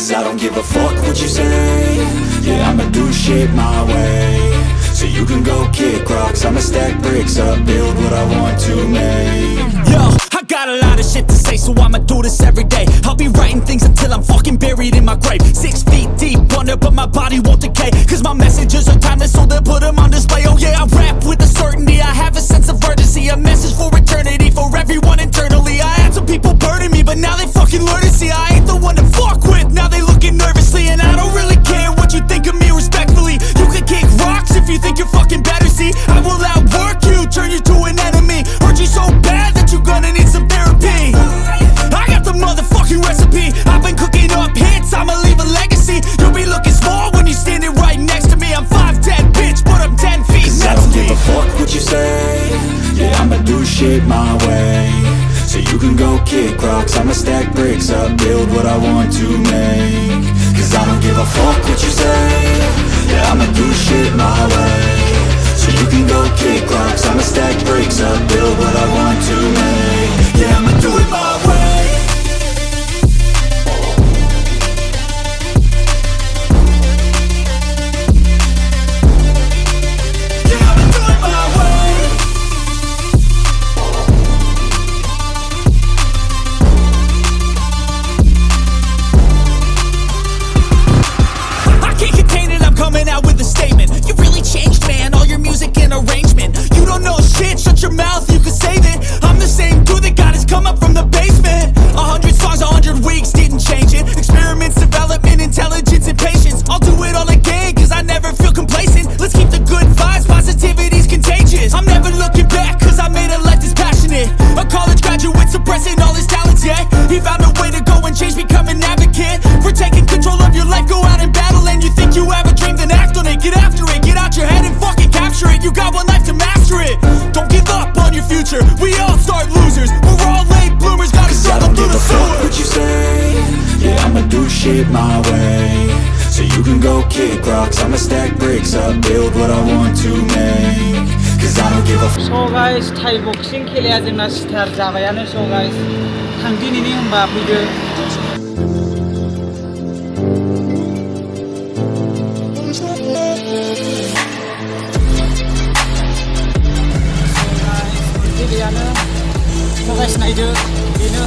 Cause I don't give a fuck what you say. Yeah, I'ma do shit my way. So you can go kick rocks, I'ma stack bricks up, build what I want to make. Yo, I got a lot of shit to say, so I'ma do this every day. I'll be writing things until I'm fucking buried in my grave. 6 feet deep under, but my body won't decay. Cause my messages are timeless, so they'll put them on display. Oh yeah, I rap with a certainty, I have a sense of urgency. A message for eternity, for everyone internally. I had some people burning me, but now they fucking learn to see I ain't the one to fuck with, now they looking nervously. And I don't really care what you think of me respectfully. You can kick rocks if you think you're fucking better, see. I will outwork you, turn you to an enemy. Hurt you so bad that you're gonna need some therapy. I got the motherfucking recipe. I've been cooking up hits, I'ma leave a legacy. You'll be looking small when you're standing right next to me. I'm 5'10", bitch, but I'm 10 feet Cause next I don't to me. give a fuck what you say. Yeah, I'ma do shit my way. So you can go kick rocks, I'ma stack bricks up, build what I want to make. Cause I don't give a fuck what you say. Yeah, I'ma do shit my way. So you can go kick rocks, I'ma stack bricks up, build what I want to make. Yeah, I'ma do it my way. Yeah, I'ma do it my way. I can't contain it, I'm coming out with a statement. You really changed, man, all your music and arrangement. You don't know shit, shut your mouth, you can save it. I'm the same dude that got his come up from the basement. 100 songs, 100 weeks, didn't change it. Experiments, development, intelligence, and patience. I'll do it all again, cause I never feel complacent. Let's keep the good vibes, positivity's contagious. I'm never looking back, cause I made a life that's passionate. A college graduate suppressing all his talents, yeah. He found a way to go and change, become an advocate. For taking control of your life, go out and battle. And you think you have a dream, then act on it. Get after it, get out your head and fucking capture it. You got one life to master it. Don't give up on your future, we all start losers. We're all late bloomers, gotta struggle through the Fuck sewer. what you say. Yeah, I'ma do shit my way. So you can go kick rocks, I'ma stack bricks up, build what I want to make. Cause I don't give a fuck. So guys, Thaiboxing खेलाया जोंना start जाबायानो. So guys, दिनैनि होनबा फैदो. खेलायानो. So guys, नायदो बेनो.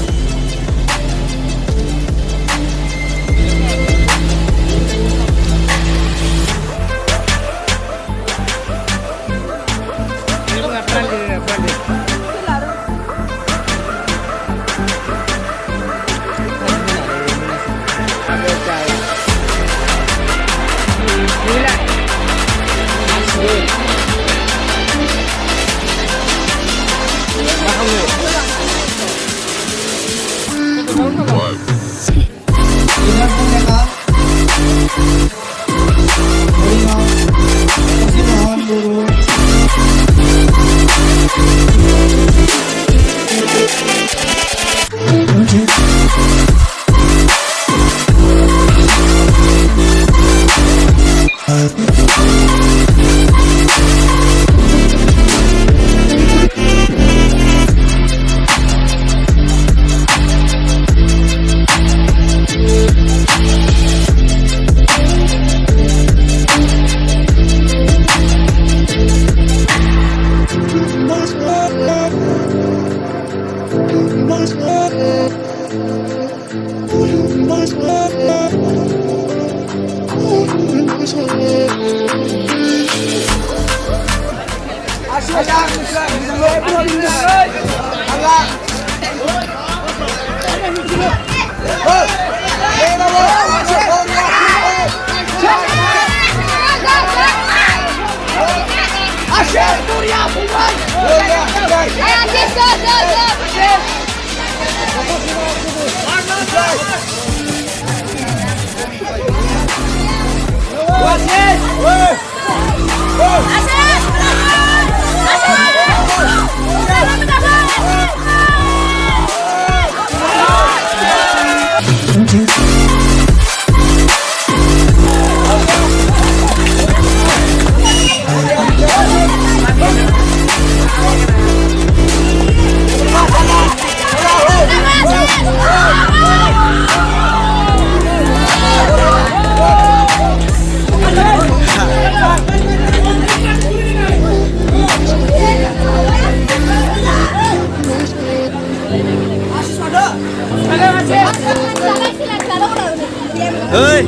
Ơi,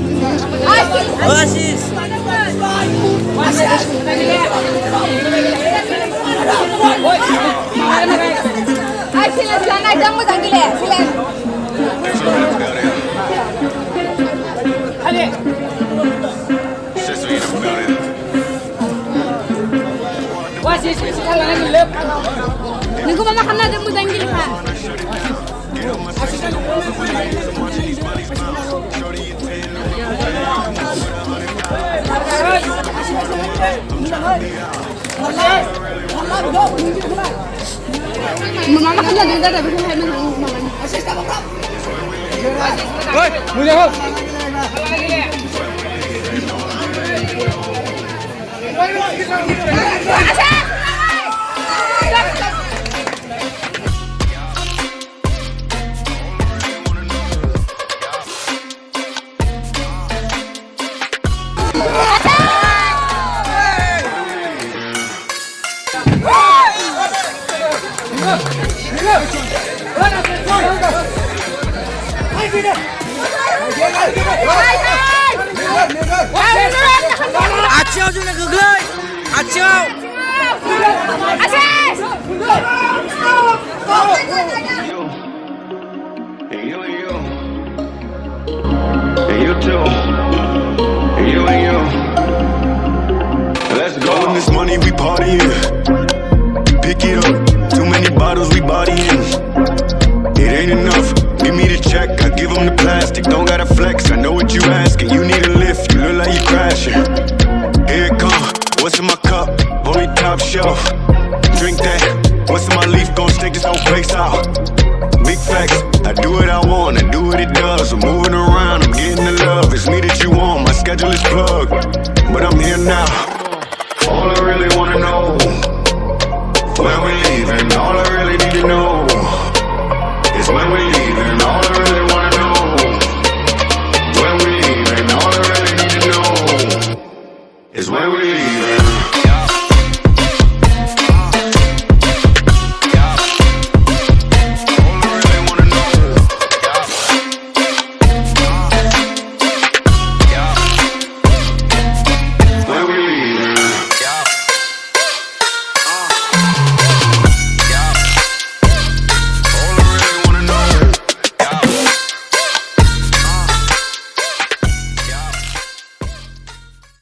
Oasis. Ay, silen, silen. Ay, jangan mozzang gila. Silen. Hadi. Wasis, sekarang lagi lep. Nunggu mama kena jangan mozzang gila. Mama kena jangan ada betul hai mama. Oi, mulia ho. Acau je nak geglai. Acau. Asis! And you too. And you. Let's go. When this money we partying. Pick it up. Too many bottles we bodying. It ain't enough. Give me the check. I give them the plastic. Don't gotta flex. I know what you asking. You need a lift. You look like you crashing. Here it come. What's in my cup? Only top shelf. Drink that. What's in my leaf? Gon' stake this whole place out. Big facts. I do what I want. I do what it does. I'm moving around. I'm getting the love. It's me that you want. My schedule is plugged. But I'm here now. All I really wanna know